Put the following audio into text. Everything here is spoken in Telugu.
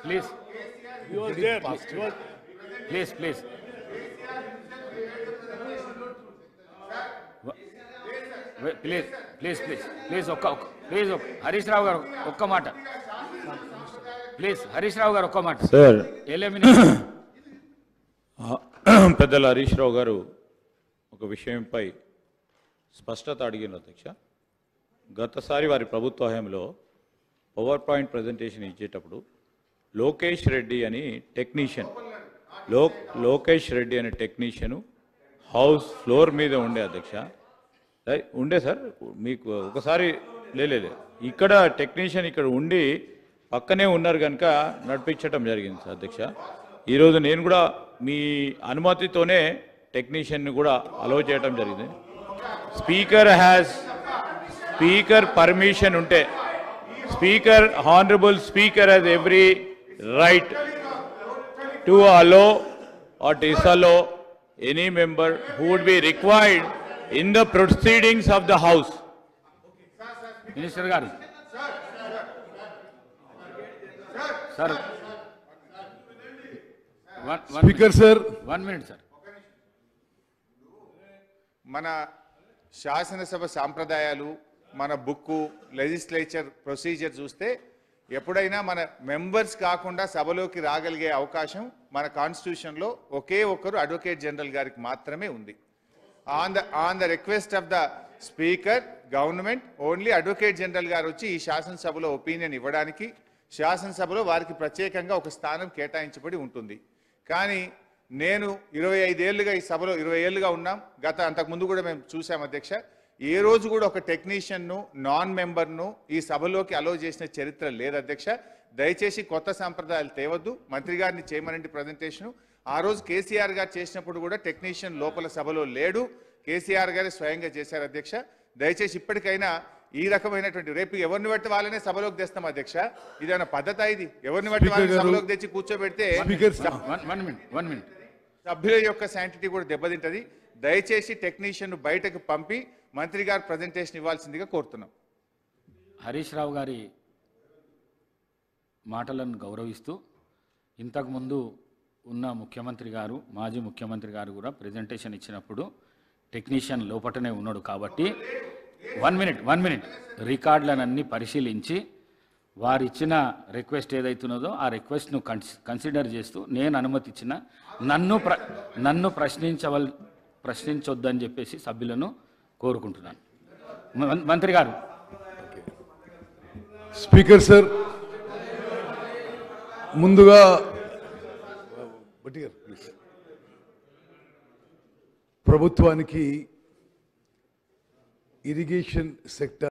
Please. He was there. Please. Please, Harish Rao garu, okka mata. Please, Harish Rao garu, okka mata. Sir. Eliminate. పెద్దల హరీష్ రావు గారు ఒక విషయంపై స్పష్టత అడిగిన అధ్యక్ష. గతసారి వారి ప్రభుత్వ హయాంలో పవర్ పాయింట్ ప్రజెంటేషన్ ఇచ్చేటప్పుడు లోకేష్ రెడ్డి అని టెక్నీషియన్ హౌస్ ఫ్లోర్ మీద ఉండే అధ్యక్ష. ఉండే సార్, మీకు ఒకసారి లేదు ఇక్కడ టెక్నీషియన్ ఇక్కడ ఉండి పక్కనే ఉన్నారు కనుక నడిపించడం జరిగింది సార్ అధ్యక్ష. ఈరోజు నేను కూడా మీ అనుమతితోనే టెక్నీషియన్ని కూడా అలో చేయడం జరిగింది. స్పీకర్ పర్మిషన్ ఉంటే honourable speaker has every right to allow or disallow any member who would be required in the proceedings of the house. Minister garu. Sir. Speaker sir. 1 minute sir. మన శాసనసభ సాంప్రదాయాలు, మన బుక్కు, లెజిస్లేచర్ ప్రొసీజర్ చూస్తే ఎప్పుడైనా మన మెంబర్స్ కాకుండా సభలోకి రాగలిగే అవకాశం మన కాన్స్టిట్యూషన్లో ఒకే ఒక్కరు అడ్వకేట్ జనరల్ గారికి మాత్రమే ఉంది. On the request of the speaker government only advocate general గారు వచ్చి ఈ శాసనసభలో ఒపీనియన్ ఇవ్వడానికి శాసనసభలో వారికి ప్రత్యేకంగా ఒక స్థానం కేటాయించబడి ఉంటుంది. కానీ నేను 25 ఏళ్ళుగా ఈ సభలో 20 ఏళ్ళుగా ఉన్నాం. అంతకుముందు కూడా మేము చూసాం అధ్యక్ష. ఏ రోజు కూడా ఒక టెక్నీషియన్ను నాన్ మెంబర్ను ఈ సభలోకి అలో చేసిన చరిత్ర లేదు అధ్యక్ష. దయచేసి కొత్త సాంప్రదాయాలు తేవద్దు. మంత్రి గారిని చేయమనండి ప్రజెంటేషను. ఆ రోజు కేసీఆర్ గారు చేసినప్పుడు కూడా టెక్నీషియన్ లోపల సభలో లేడు, కేసీఆర్ గారే స్వయంగా చేశారు అధ్యక్ష. దయచేసి ఇప్పటికైనా ఈ రకమైనటువంటి రేపు ఎవరిని బట్టి వాళ్ళనే సభలోకి తెస్తాం అధ్యక్ష. ఇదేమైనా పద్ధతి? ఇది ఎవరిని బట్టి వాళ్ళని సభలోకి తెచ్చి కూర్చోబెడితే సభ్యుల యొక్క శాంటిటీ కూడా దెబ్బతింటది. దయచేసి టెక్నీషియన్ బయటకు పంపి మంత్రి గారు ప్రజెంటేషన్ ఇవ్వాల్సిందిగా కోరుతున్నాం. హరీష్ రావు గారి మాటలను గౌరవిస్తూ ఇంతకుముందు ఉన్న ముఖ్యమంత్రి గారు, మాజీ ముఖ్యమంత్రి గారు కూడా ప్రజెంటేషన్ ఇచ్చినప్పుడు టెక్నీషియన్ లోపటనే ఉన్నాడు కాబట్టి 1 మినిట్ రికార్డులనన్నీ పరిశీలించి వారిచ్చిన రిక్వెస్ట్ ఏదైతున్నదో ఆ రిక్వెస్ట్ను కన్సిడర్ చేస్తూ నేను అనుమతి ఇచ్చిన నన్ను ప్రశ్నించొద్దని చెప్పేసి సభ్యులను కోరుకుంటున్నాను. మంత్రి గారు. స్పీకర్ సార్, ముందుగా ప్రభుత్వానికి ఇరిగేషన్ సెక్టర్